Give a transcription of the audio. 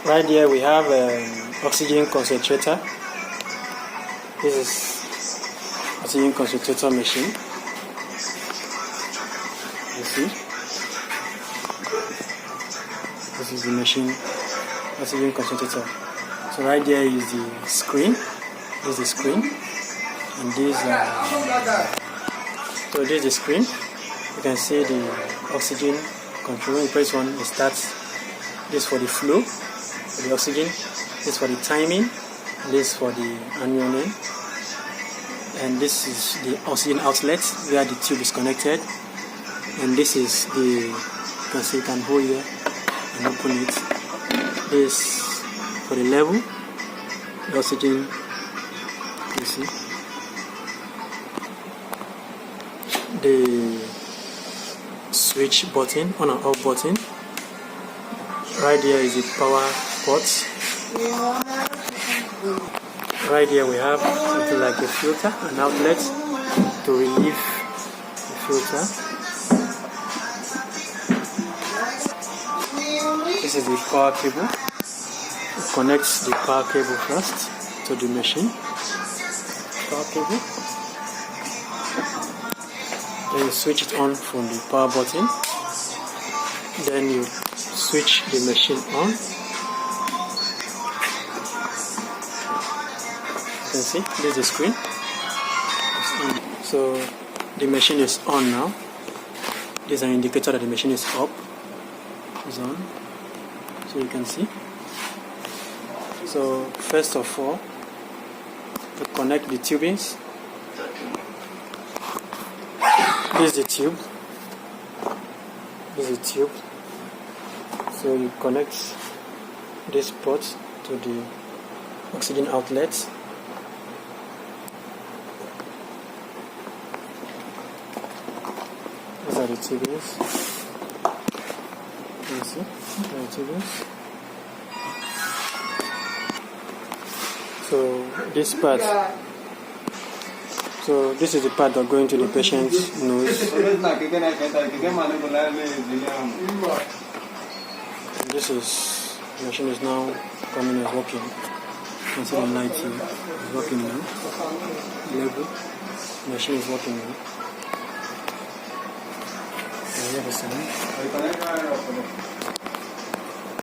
Right here we have oxygen concentrator. This is oxygen concentrator machine. You see, this is the machine, oxygen concentrator. So right there is the screen. This is the screen, and this so this is the screen. You can see the oxygen control. When you press one, it starts. This for the flow, for the oxygen. This for the timing. This for the anion. And this is the oxygen outlet where the tube is connected. And this is the, you can see, you can hold here and open it. This for the level, the oxygen, you see. The switch button, on and off button. Right here is the power port. Right here we have something like a filter, an outlet to relieve the filter. This is the power cable. It connects the power cable first to the machine. Power cable. Then you switch it on from the power button. Then you switch the machine on. You can see, this is the screen. So the machine is on now. This is an indicator that the machine is up. It's on. So you can see. So first of all, to connect the tubings. This is the tube. This is the tube. So you connect this port to the oxygen outlet. These are the tubings. You can see, these are the tubings. So this part. So this is the part that going to the patient's nose. This is, the machine is now coming as working. You can see the light here. It's working now. Level. The machine is working now. And here the sound.